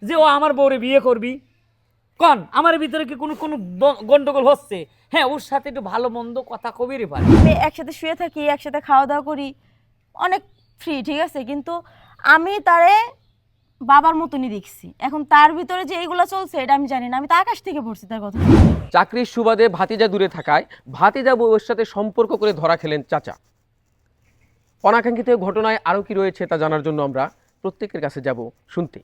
যে ও আমার বউরে বিয়ে করবি? কন আমার ভিতরে কি কোনো কোনো গন্ডগোল হচ্ছে? হ্যাঁ, ওর সাথে একটু ভালো মন্দ কথা কবিরই পারে। আমি একসাথে শুয়ে থাকি, একসাথে খাওয়া দাওয়া করি, অনেক ফ্রি, ঠিক আছে, কিন্তু আমি তারে বাবার মতনই দেখছি। এখন তার ভিতরে যে এইগুলো চলছে এটা আমি জানি না, আমি তো আকাশ থেকে পড়ছি তার কথা। চাকরির সুবাদে ভাতিজা দূরে থাকায় ভাতিজা বউয়ের সাথে সম্পর্ক করে ধরা খেলেন চাচা। অনাকাঙ্ক্ষিত ঘটনায় আরও কি রয়েছে তা জানার জন্য আমরা প্রত্যেকের কাছে যাব শুনতে।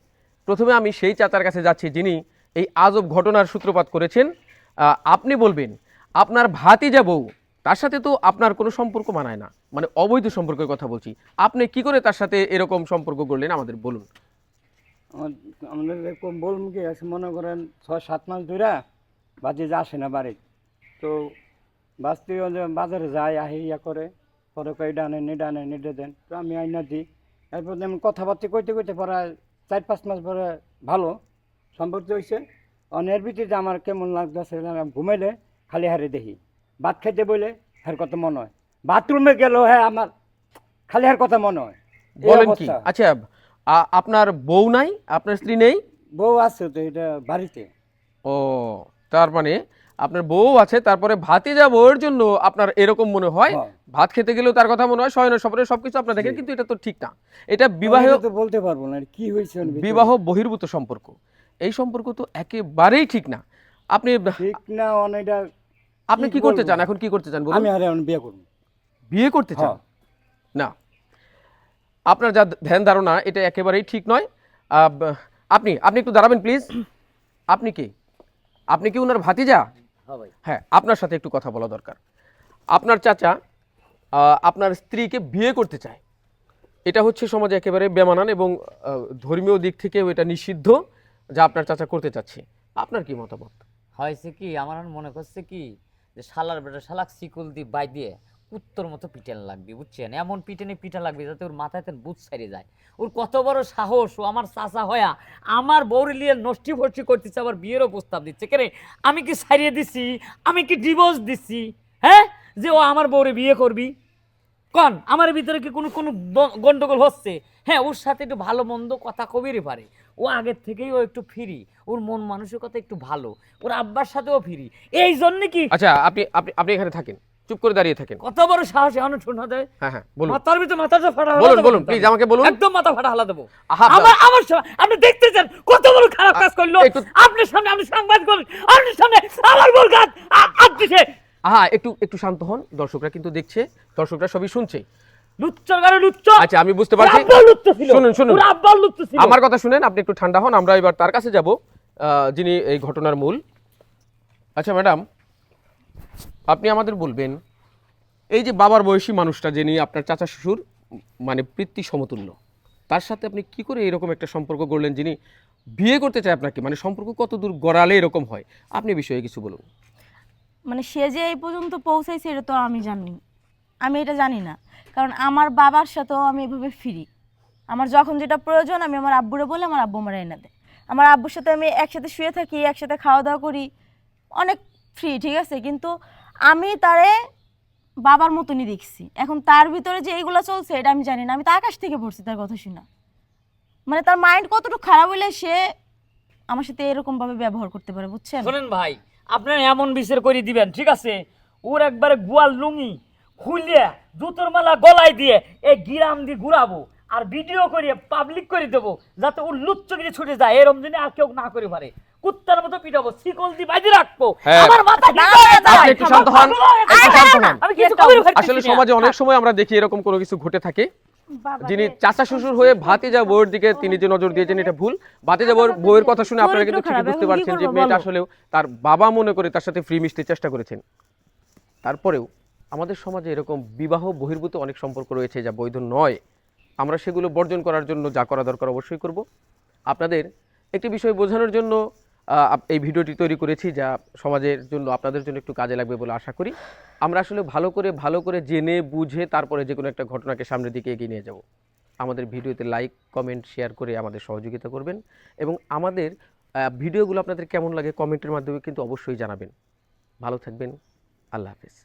প্রথমে আমি সেই চাচার কাছে যাচ্ছি যিনি এই আজব ঘটনার সূত্রপাত করেছেন। আপনি বলবেন, আপনার ভাতিজা বউ, তার সাথে তো আপনার কোনো সম্পর্ক মানায় না, মানে অবৈধ সম্পর্কের কথা বলছি, আপনি কি করে তার সাথে এরকম সম্পর্ক করলেন আমাদের বলুন। আমাদের এরকম বলুন কি আছে, মনে করেন 6-7 মাস ধরে বাজে যে আসে না বাড়ি, তো বাঁচতে বাজারে যায় আহি ইয়া করে, পরে কই ডানে নিডে দেন, তো আমি আইনা দিই। এরপর আমি কথাবার্তা কইতে কইতে পরে 4-5 মাস পরে ভালো সম্পর্ক হয়েছে। অনের ভিত্তিতে আমার কেমন লাগতেছে, আমি ঘুমাইলে খালি হারে দেখি, ভাত খাইতে বলে হার কথা মনে হয়, বাথরুমে গেল হ্যাঁ আমার খালি হার কথা মনে হয়। এই বলেন কি? অবস্থা। আচ্ছা, আপনার বউ নাই, আপনার স্ত্রী নেই? বউ আছে তো এটা বাড়িতে। ও, তার মানে আপনার বউ আছে, তারপরে ভাতিজা বউয়ের জন্য আপনার এরকম মনে হয়, হ্যাঁ। ভাত খেতে গেলেও তার কথা মনে হয়, শয়নের স্বপ্নে সবকিছু আপনার দেখেন, কিন্তু এটা তো ঠিক না। এটা বিবাহ এটা তো বলতে পারবো না কি হয়েছে ওর ভিতরে। বিবাহ বহির্ভূত সম্পর্ক, এই সম্পর্ক তো একেবারেই ঠিক না। আপনি ঠিক না অনেকটা। আপনি কি করতে চান, এখন কি করতে চান বলুন? আমি আরে এখন বিয়ে করবো। বিয়ে করতে চান? হ্যাঁ। না, আপনার যা ধ্যান ধারণা এটা একেবারেই ঠিক নয়। আপনি আপনি একটু দাঁড়াবেন প্লিজ। আপনি কি, আপনি কি ওনার ভাতিজা? হ্যাঁ ভাই। হ্যাঁ, আপনার সাথে একটু কথা বলা দরকার। আপনার চাচা আপনার স্ত্রীকে বিয়ে করতে চায়, এটা হচ্ছে সমাজে একেবারে বেমানান এবং ধর্মীয় দিক থেকেও এটা নিষিদ্ধ যা আপনার চাচা করতে চাচ্ছে। আপনার কি মতামত? হয়েছে কি, আমার এখন মনে করছে কি যে শালার বেটা শালাক শিকল দিয়ে বাই দিয়ে উত্তর মতো পিটান লাগবে, বুঝছেন? এমন পিটানে পিটা লাগবে যাতে ওর মাথায় বুঝ ছাড়িয়ে যায়। ওর কত বড় সাহস, ও আমার চাচা হয়া আমার বউরে লিয়ে নষ্টি ফষ্টি করতেছে, আবার বিয়েরও প্রস্তাব দিচ্ছে। কেরে আমি কি ছাড়িয়ে দিছি? আমি কি ডিভোর্স দিছি? হ্যাঁ, যে ও আমার বউরে বিয়ে করবি? কন আমার ভিতরে কি কোনো কোনো গন্ডগোল হচ্ছে? হ্যাঁ, ওর সাথে একটু ভালো মন্দ কথা কবিরই পারে। ও আগের থেকেই ও একটু ফ্রি, ওর মন মানসিকতা একটু ভালো, ওর আব্বার সাথেও ফ্রি। এই জন্য কি আচ্ছা, আপনি আপনি আপনি এখানে থাকেন, চুপ করে দাঁড়িয়ে থাকেন। কত বড় সাহস এখন শোনা দেয়। হ্যাঁ হ্যাঁ, বলুন মাথার ভিতরে মাথাটা ফাটা বলুন হালা দেবো বলুন কিন্তু প্লিজ, আমি। আমাকে বলুন। একদম মাথা ফাটা হালা দেবো। আহা, আমার আপনি দেখতে চান কত বড় খারাপ কাজ করলো? একটু- আপনার সামনে আমি সংবাদ করি, আপনার সামনে আমার বল গাছ দিছে। হ্যাঁ, একটু একটু শান্ত হন, দর্শকরা কিন্তু দেখছে, দর্শকরা সবই শুনছে। লুচ্চর গাড়ি লুচ্চ। আচ্ছা, আমি বুঝতে পারছি। ওর আব্বার লুচ্চ ছিল। শুনুন শুনুন, ওর আব্বার লুচ্চ ছিল। আমার কথা শুনেন, আপনি একটু ঠান্ডা হন, আমরা এবার তার কাছে যাব যিনি এই ঘটনার মূল। আচ্ছা ম্যাডাম, আপনি আমাদের বলবেন, এই যে বাবার বয়সী মানুষটা, যিনি আপনার চাচা শ্বশুর, মানে পিতৃ সমতুল্য, তার সাথে আপনি কি করে এরকম একটা সম্পর্ক গড়লেন, যিনি বিয়ে করতে চায় আপনাকে? মানে সম্পর্ক কত দূর গড়ালে এরকম হয়, আপনি বিষয়ে কিছু বলুন। মানে সে যে এই পর্যন্ত পৌঁছাইছে এটা তো আমি জানি, আমি এটা জানি না, কারণ আমার বাবার সাথেও আমি এভাবে ফিরি। আমার যখন যেটা প্রয়োজন আমি আমার আব্বুরে বলে আমার আব্বু আমার এনে দেয়। আমার আব্বুর সাথে আমি একসাথে শুয়ে থাকি, একসাথে খাওয়া দাওয়া করি, অনেক ফ্রি, ঠিক আছে, কিন্তু আমি তারে বাবার মতনই দেখছি। এখন তার ভিতরে যে এইগুলো চলছে এটা আমি জানি না, আমি তো আকাশ থেকে পড়ছি তার কথা শুনা। মানে তার মাইন্ড কতটুকু খারাপ হইলে সে আমার সাথে এরকম ভাবে ব্যবহার করতে পারে, বুঝছেন? শোনেন ভাই, আপনারা এমন বিচার করে দিবেন, ঠিক আছে? ওর একবারে গোয়াল লুঙ্গি খুলিয়ে জুতোর মালা গলায় দিয়ে এই গিরাম দিয়ে ঘুরাবো আর ভিডিও করিয়ে পাবলিক করে দেবো, যাতে ওর লুচ্চগিরি ছুটে যায়, এরম দিনে আর কেউ না করে পারে। কুত্তার মতো পিটাবো, শিকল দিয়ে বাঁধে রাখবো। হ্যাঁ। আমার মাথা না, ঠিক হয়ে যায়। আপনি একটু শান্ত হন, একটু শান্ত হন। আমি কিছু কবির ভাই আসলে সমাজে অনেক সময় আমরা দেখি এরকম কোনো কিছু ঘটে থাকে। বাবা যিনি রে। চাচা শ্বশুর হয়ে ভাতিজা বউয়ের দিকে তিনি যে নজর দিয়েছেন, এটা ভুল। ভাতিজা বউয়ের কথা শুনে আপনারা কিন্তু ঠিকই বুঝতে পারছেন যে মেয়েটা আসলেও তার বাবা মনে করে তার সাথে ফ্রি মিশতে চেষ্টা করেছেন। তারপরেও আমাদের সমাজে এরকম বিবাহ বহির্ভূত অনেক সম্পর্ক রয়েছে যা বৈধ নয়। আমরা সেগুলো বর্জন করার জন্য যা করা দরকার অবশ্যই করব। আপনাদের একটি বিষয় বোঝানোর জন্য এই ভিডিওটি তৈরি করেছি, যা সমাজের জন্য আপনাদের জন্য একটু কাজে লাগবে বলে আশা করি। আমরা আসলে ভালো করে জেনে বুঝে তারপরে যে কোনো একটা ঘটনাকে সামনের দিকে এগিয়ে নিয়ে যাব। আমাদের ভিডিওতে লাইক, কমেন্ট, শেয়ার করে আমাদের সহযোগিতা করবেন এবং আমাদের ভিডিওগুলো আপনাদের কেমন লাগে কমেন্টের মাধ্যমে কিন্তু অবশ্যই জানাবেন। ভালো থাকবেন। আল্লাহ হাফেজ।